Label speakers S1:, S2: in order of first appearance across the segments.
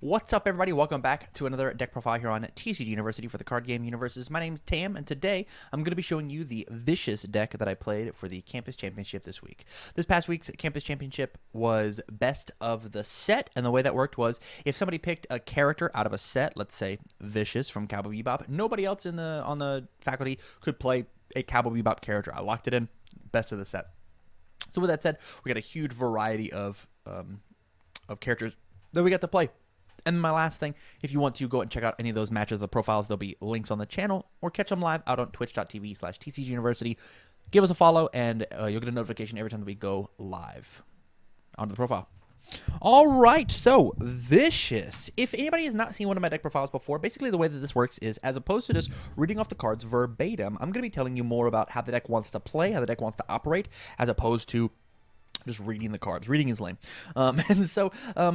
S1: What's up, everybody? Welcome back to another deck profile here on TCG University for the card game UniVersus. My name's Tam, and today I'm going to be showing you the vicious deck that I played for the Campus Championship this week. This past week's Campus Championship was best of the set, and the way that worked was if somebody picked a character out of a set, let's say Vicious from Cowboy Bebop, nobody else on the faculty could play a Cowboy Bebop character. I locked it in, best of the set. So with that said, we got a huge variety of characters that we got to play. And my last thing, if you want to go and check out any of those matches or profiles, there'll be links on the channel, or catch them live out on twitch.tv/TCGUniversity. Give us a follow, and you'll get a notification every time that we go live. On to the profile. All right, so Vicious. If anybody has not seen one of my deck profiles before, basically the way that this works is, as opposed to just reading off the cards verbatim, I'm going to be telling you more about how the deck wants to play, how the deck wants to operate, as opposed to just reading the cards. Reading is lame. And so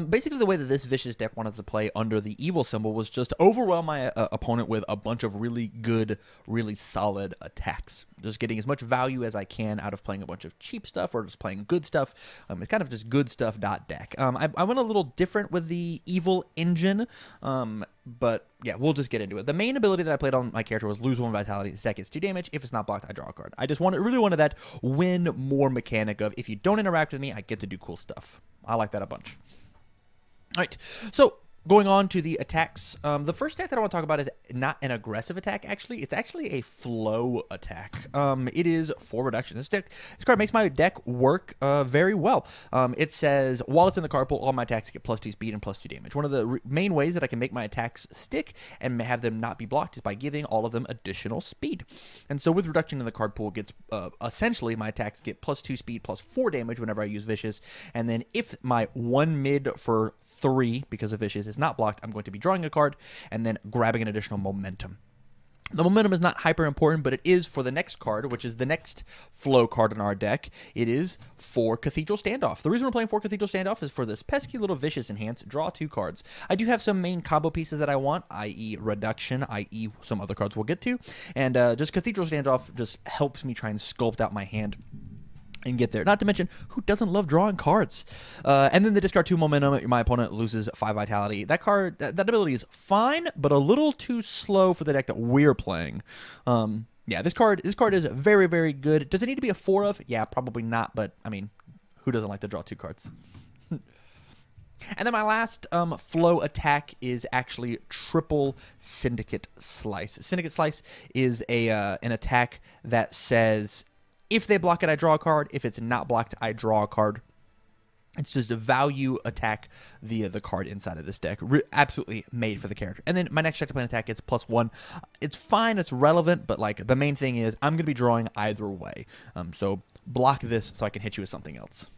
S1: basically the way that this Vicious deck wanted to play under the evil symbol was just overwhelm my opponent with a bunch of really good, really solid attacks. Just getting as much value as I can out of playing a bunch of cheap stuff or just playing good stuff. It's kind of just good stuff deck. I went a little different with the evil engine, but yeah, we'll just get into it. The main ability that I played on my character was lose 1 vitality. This deck gets 2 damage. If it's not blocked, I draw a card. I just really wanted that win more mechanic of, if you don't interact with me, I get to do cool stuff. I like that a bunch. All right, so going on to the attacks, the first attack that I want to talk about is not an aggressive attack, actually. It's actually a flow attack. It is 4 reduction. This card makes my deck work very well. It says, while it's in the card pool, all my attacks get +2 speed and +2 damage. One of the main ways that I can make my attacks stick and have them not be blocked is by giving all of them additional speed. And so with reduction in the card pool, gets essentially my attacks get +2 speed, +4 damage whenever I use Vicious. And then if my 1 mid for 3, because of Vicious, is not blocked, I'm going to be drawing a card and then grabbing an additional momentum. The momentum is not hyper important, but it is for the next card, which is the next flow card in our deck. It is for Cathedral Standoff. The reason we're playing for Cathedral Standoff is for this pesky little Vicious enhance, draw 2 cards. I do have some main combo pieces that I want, i.e. reduction, i.e. some other cards we'll get to, and just Cathedral Standoff just helps me try and sculpt out my hand and get there. Not to mention, who doesn't love drawing cards? And then the discard 2 momentum, my opponent loses 5 vitality. That card, that ability is fine, but a little too slow for the deck that we're playing. Yeah, this card is very, very good. Does it need to be a 4 of? Yeah, probably not, but I mean, who doesn't like to draw 2 cards? And then my last flow attack is actually triple Syndicate Slice. Syndicate Slice is an attack that says, if they block it, I draw a card. If it's not blocked, I draw a card. It's just a value attack via the card inside of this deck. Absolutely made for the character. And then my next check to plane attack gets +1. It's fine. It's relevant. But like the main thing is I'm going to be drawing either way. So block this so I can hit you with something else.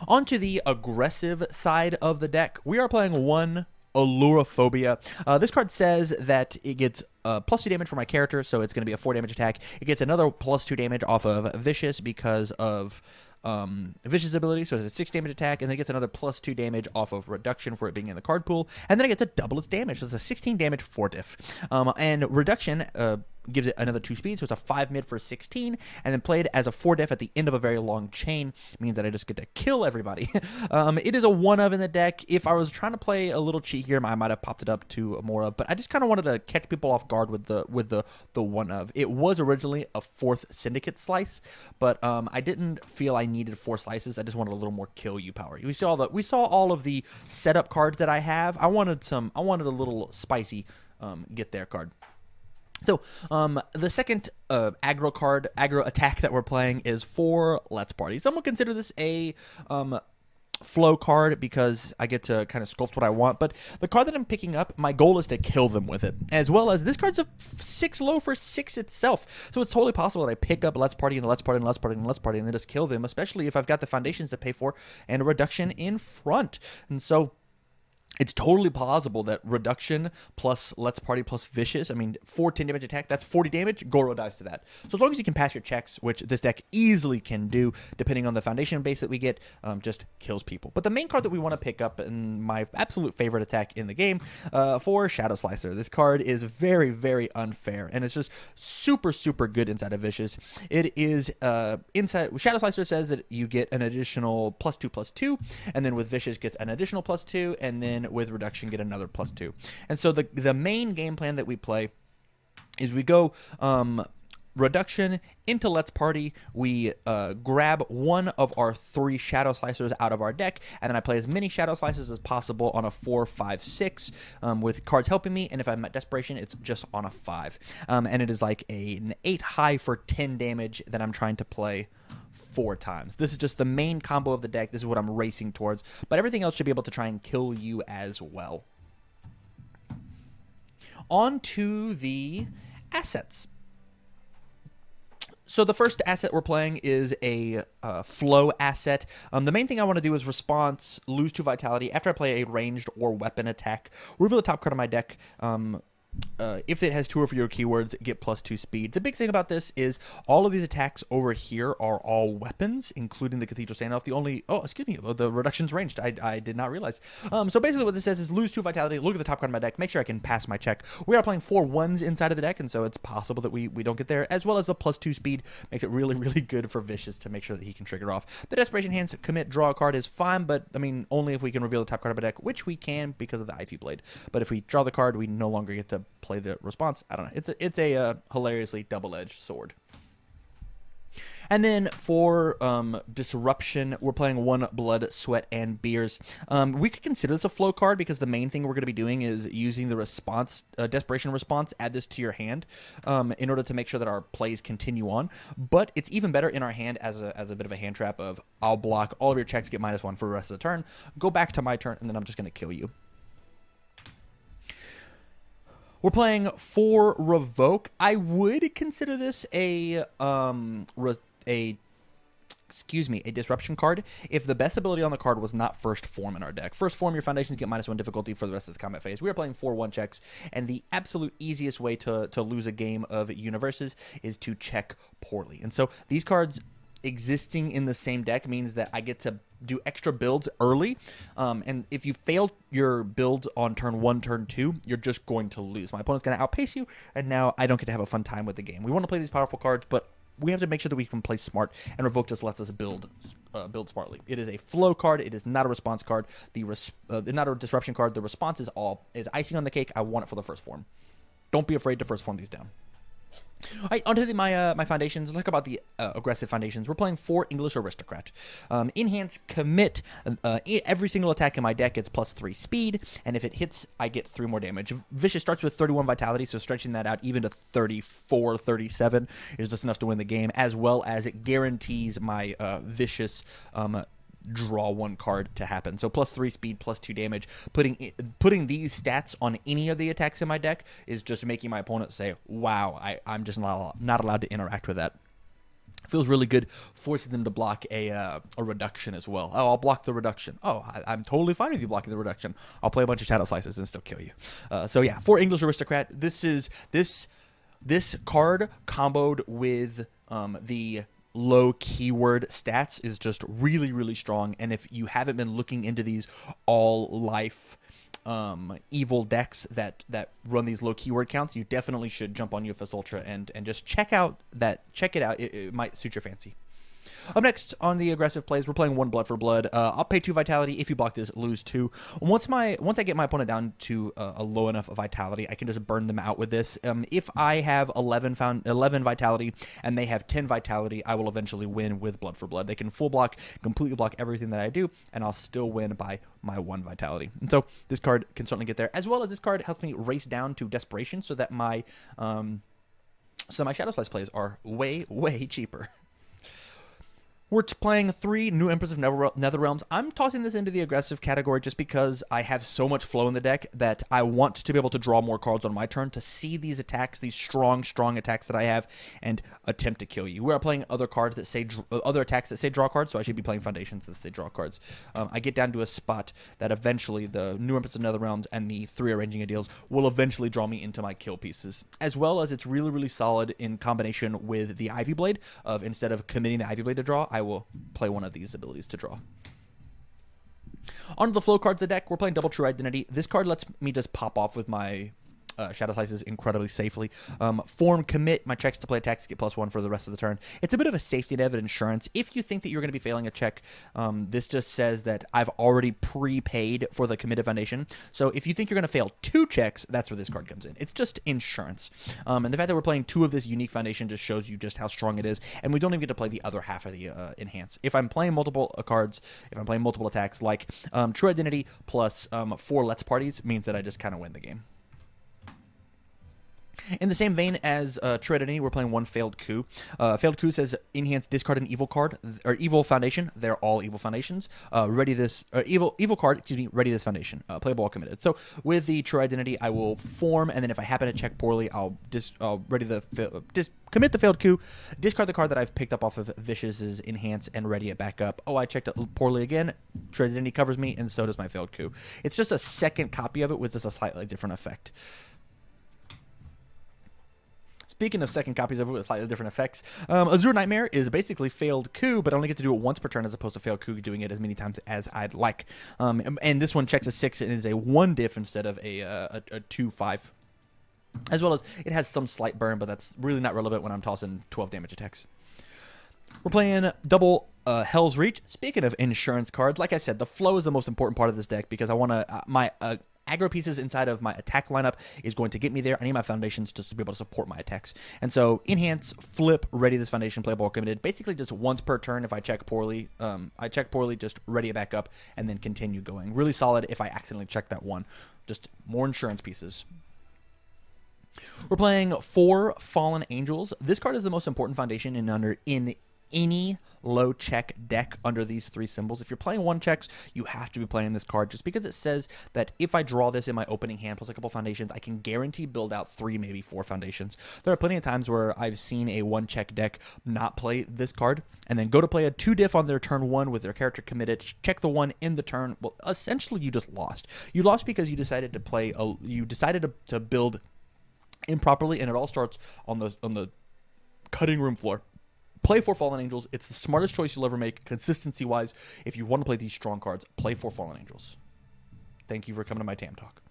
S1: On to the aggressive side of the deck. We are playing 1 Allurophobia. This card says that it gets +2 damage for my character, so it's going to be a 4 damage attack. It gets another +2 damage off of Vicious because of Vicious ability, so it's a 6 damage attack, and then it gets another +2 damage off of reduction for it being in the card pool, and then it gets to double its damage, so it's a 16 damage 4 diff. And reduction gives it another 2 speed, so it's a 5 mid for 16, and then played as a 4 diff at the end of a very long chain means that I just get to kill everybody. It is a 1 of in the deck. If I was trying to play a little cheat here, I might have popped it up to a more of, but I just kind of wanted to catch people off guard with the 1 of. It was originally a 4th Syndicate Slice, but I didn't feel I needed 4 slices. I just wanted a little more kill you power. We saw all of the setup cards that I have. I wanted a little spicy get there card. So, the second aggro attack that we're playing is for Let's Party. Some would consider this a flow card because I get to kind of sculpt what I want, but the card that I'm picking up, my goal is to kill them with it, as well as this card's a 6 low for 6 itself, so it's totally possible that I pick up Let's Party and Let's Party and Let's Party and Let's Party and then just kill them, especially if I've got the foundations to pay for and a reduction in front. And so It's totally plausible that Reduction plus Let's Party plus Vicious, I mean, 14 damage attack, that's 40 damage, Goro dies to that. So as long as you can pass your checks, which this deck easily can do, depending on the foundation base that we get, just kills people. But the main card that we want to pick up, and my absolute favorite attack in the game, for Shadow Slicer. This card is very, very unfair, and it's just super, super good inside of Vicious. It is, inside, Shadow Slicer says that you get an additional +2/+2, and then with Vicious gets an additional +2, and then with Reduction get another +2. And so the main game plan that we play is we go Reduction into Let's Party. We grab one of our 3 Shadow Slicers out of our deck, and then I play as many Shadow Slicers as possible on a 4, 5, 6 with cards helping me, and if I'm at Desperation, it's just on a 5. And it is like an 8 high for 10 damage that I'm trying to play 4 times. This is just the main combo of the deck. This is what I'm racing towards, but everything else should be able to try and kill you as well. On to the assets. So the first asset we're playing is a flow asset. The main thing I want to do is response, lose 2 vitality. After I play a ranged or weapon attack, reveal the top card of my deck. If it has 2 or fewer keywords, get +2 speed. The big thing about this is all of these attacks over here are all weapons, including the Cathedral Standoff. The only, the Reduction's ranged. I did not realize. So basically what this says is lose 2 vitality, look at the top card of my deck, make sure I can pass my check. We are playing 4 1s inside of the deck, and so it's possible that we don't get there, as well as the +2 speed makes it really, really good for Vicious to make sure that he can trigger off. The Desperation Hands, commit, draw a card is fine, but I mean, only if we can reveal the top card of my deck, which we can because of the Ivy Blade. But if we draw the card, we no longer get to play the response. I don't know. It's a hilariously double-edged sword. And then for Disruption, we're playing 1 Blood, Sweat, and Beers. We could consider this a flow card because the main thing we're going to be doing is using the response, Desperation response, add this to your hand in order to make sure that our plays continue on. But it's even better in our hand as a bit of a hand trap of I'll block all of your checks, get -1 for the rest of the turn, go back to my turn, and then I'm just going to kill you. We're playing 4 Revoke. I would consider this a Disruption card if the best ability on the card was not First Form in our deck. First Form, your foundations get -1 difficulty for the rest of the combat phase. We are playing 4 1 checks, and the absolute easiest way to lose a game of UniVersus is to check poorly. And so these cards existing in the same deck means that I get to do extra builds early, and if you fail your build on turn 1, turn 2, you're just going to lose. My opponent's going to outpace you, and now I don't get to have a fun time with the game. We want to play these powerful cards, but we have to make sure that we can play smart, and Revoke just lets us build smartly. It is a flow card. It is not a response card. Not a disruption card. The response is icing on the cake. I want it for the First Form. Don't be afraid to First Form these down. All right, onto my foundations. Let's talk about the aggressive foundations. We're playing 4 English Aristocrat. In hand, commit. Every single attack in my deck gets +3 speed, and if it hits, I get 3 more damage. Vicious starts with 31 vitality, so stretching that out even to 34, 37 is just enough to win the game, as well as it guarantees my Vicious draw 1 card to happen. So +3 speed, +2 damage. Putting these stats on any of the attacks in my deck is just making my opponent say, wow, I'm just not allowed to interact with that. It feels really good forcing them to block a Reduction as well. Oh, I'll block the Reduction. Oh, I'm totally fine with you blocking the Reduction. I'll play a bunch of Shadow Slicers and still kill you. So yeah, 4 English Aristocrat. This card comboed with the low keyword stats is just really, really strong. And if you haven't been looking into these all life evil decks that run these low keyword counts, you definitely should jump on UFS Ultra and just check it out. It might suit your fancy. Up next on the aggressive plays, we're playing 1 Blood for Blood. I'll pay 2 vitality. If you block this, lose 2. Once I get my opponent down to a low enough vitality, I can just burn them out with this. If I have 11 vitality and they have 10 vitality, I will eventually win with Blood for Blood. They can full block, completely block everything that I do, and I'll still win by my 1 vitality. And so this card can certainly get there, as well as this card helps me race down to Desperation so that my Shadow Slice plays are way, way cheaper. We're playing 3 New Emperors of Netherrealms. I'm tossing this into the aggressive category just because I have so much flow in the deck that I want to be able to draw more cards on my turn to see these attacks, these strong attacks that I have, and attempt to kill you. We are playing other cards that say other attacks that say draw cards, so I should be playing foundations that say draw cards. I get down to a spot that eventually the New Emperors of Netherrealms and the 3 Arranging Ideals will eventually draw me into my kill pieces, as well as it's really, really solid in combination with the Ivy Blade of instead of committing the Ivy Blade to draw, I will play one of these abilities to draw. On to the flow cards of the deck, we're playing Double True Identity. This card lets me just pop off with my Shadow Slices incredibly safely. Form Commit, my checks to play attacks get +1 for the rest of the turn. It's a bit of a safety net of insurance. If you think that you're going to be failing a check, this just says that I've already prepaid for the committed foundation. So if you think you're going to fail 2 checks, that's where this card comes in. It's just insurance. And the fact that we're playing 2 of this unique foundation just shows you just how strong it is. And we don't even get to play the other half of the enhance. If I'm playing multiple cards, if I'm playing multiple attacks, like True Identity plus 4 Let's Parties means that I just kind of win the game. In the same vein as True Identity, we're playing 1 Failed Coup. Failed Coup says enhance, discard an evil card or evil foundation. They're all evil foundations. Ready this evil card. Excuse me. Ready this foundation. Playable while committed. So with the True Identity, I will form, and then if I happen to check poorly, I'll commit the Failed Coup, discard the card that I've picked up off of Vicious's enhance, and ready it back up. Oh, I checked it poorly again. True Identity covers me, and so does my Failed Coup. It's just a second copy of it with just a slightly different effect. Speaking of second copies of it with slightly different effects, Azure Nightmare is basically Failed Coup, but I only get to do it once per turn as opposed to Failed Coup doing it as many times as I'd like. And this one checks a 6 and is a 1 diff instead of a 2/5. As well as it has some slight burn, but that's really not relevant when I'm tossing 12 damage attacks. We're playing double Hell's Reach. Speaking of insurance cards, like I said, the flow is the most important part of this deck because I want to my aggro pieces inside of my attack lineup is going to get me there. I need my foundations just to be able to support my attacks. And so enhance, flip, ready this foundation, playable or committed. Basically just once per turn if I check poorly. Just ready it back up and then continue going. Really solid if I accidentally check that one. Just more insurance pieces. We're playing 4 Fallen Angels. This card is the most important foundation in any low check deck under these 3 symbols. If you're playing 1 checks, you have to be playing this card just because it says that if I draw this in my opening hand plus a couple foundations, I can guarantee build out 3, maybe 4 foundations. There are plenty of times where I've seen a 1 check deck not play this card and then go to play a 2 diff on their turn 1 with their character committed, check the 1 in the turn. Well, essentially you just lost. You lost because you decided to play to build improperly, and it all starts on the cutting room floor. Play 4 Fallen Angels. It's the smartest choice you'll ever make, consistency-wise. If you want to play these strong cards, play 4 Fallen Angels. Thank you for coming to my TAM talk.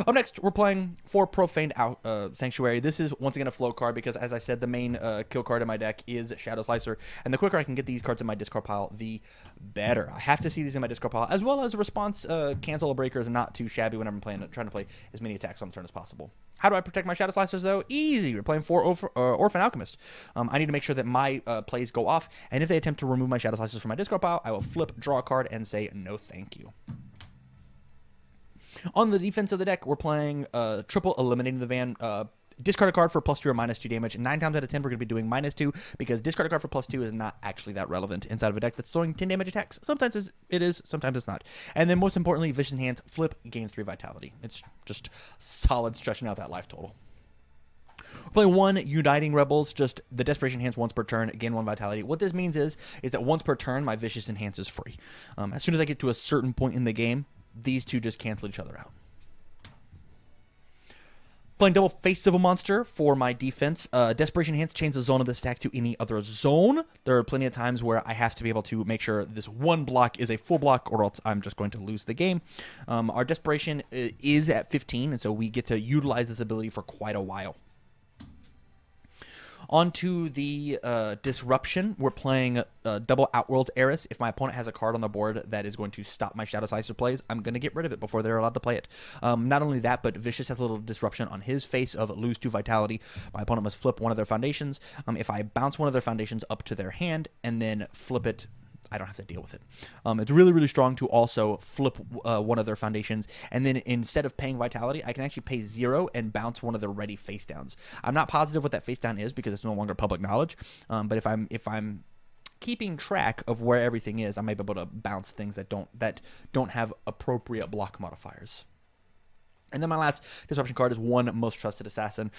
S1: Up next, we're playing 4 Profaned Sanctuary. This is, once again, a flow card because, as I said, the main kill card in my deck is Shadow Slicer. And the quicker I can get these cards in my discard pile, the better. I have to see these in my discard pile, as well as response cancel a breaker is not too shabby when I'm trying to play as many attacks on the turn as possible. How do I protect my Shadow Slicers, though? Easy. We're playing 4 Orphan Alchemist. I need to make sure that my plays go off, and if they attempt to remove my Shadow Slicers from my discard pile, I will flip, draw a card, and say, no thank you. On the defense of the deck, we're playing triple Eliminating the Van. Discard a card for +2 or -2 damage. 9 times out of 10, we're going to be doing -2 because discard a card for +2 is not actually that relevant inside of a deck that's throwing 10 damage attacks. Sometimes it is, sometimes it's not. And then most importantly, Vicious Enhance, flip, gain 3 vitality. It's just solid stretching out that life total. We're playing 1 Uniting Rebels, just the Desperation Enhance once per turn, gain 1 vitality. What this means is that once per turn, my Vicious Enhance is free. As soon as I get to a certain point in the game, these 2 just cancel each other out. Playing double Face of a Monster for my defense. Desperation Enhance change the zone of the stack to any other zone. There are plenty of times where I have to be able to make sure this 1 block is a full block or else I'm just going to lose the game. Our Desperation is at 15, and so we get to utilize this ability for quite a while. Onto the Disruption, we're playing double Outworld's Heiress. If my opponent has a card on the board that is going to stop my Shadow Slicer plays, I'm going to get rid of it before they're allowed to play it. Not only that, but Vicious has a little disruption on his face of lose 2 vitality. My opponent must flip one of their foundations. If I bounce one of their foundations up to their hand and then flip it, I don't have to deal with it. It's really, really strong to also flip one of their foundations, and then instead of paying vitality, I can actually pay 0 and bounce one of their ready face downs. I'm not positive what that face down is because it's no longer public knowledge. But if I'm keeping track of where everything is, I might be able to bounce things that don't have appropriate block modifiers. And then my last disruption card is One Most Trusted Assassin.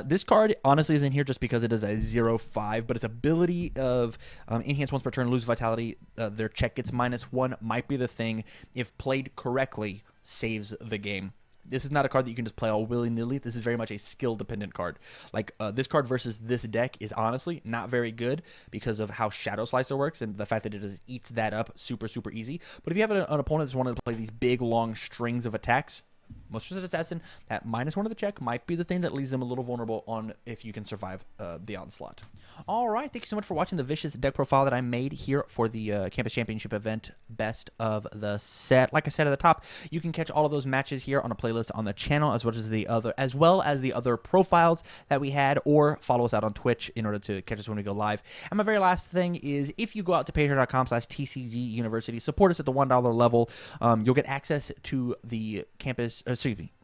S1: This card honestly isn't here just because it is a 0/5, but its ability of enhance once per turn, lose vitality, their check gets -1 might be the thing, if played correctly, saves the game. This is not a card that you can just play all willy-nilly. This is very much a skill-dependent card. Like, this card versus this deck is honestly not very good because of how Shadow Slicer works and the fact that it just eats that up super, super easy. But if you have an opponent that's wanted to play these big, long strings of attacks, Most Trusted Assassin, that -1 of the check might be the thing that leaves them a little vulnerable on if you can survive the onslaught. All right, thank you so much for watching the vicious deck profile that I made here for the Campus Championship event, Best of the Set. Like I said at the top, you can catch all of those matches here on a playlist on the channel, as well as the other profiles that we had, or follow us out on Twitch in order to catch us when we go live. And my very last thing is, if you go out to patreon.com/TCG University, support us at the $1 level, you'll get access to the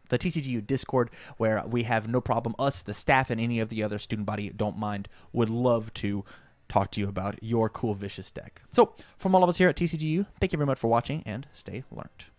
S1: the TCGU Discord, where we have no problem. Us, the staff, and any of the other student body don't mind, would love to talk to you about your cool vicious deck. So, from all of us here at TCGU, thank you very much for watching, and stay learned.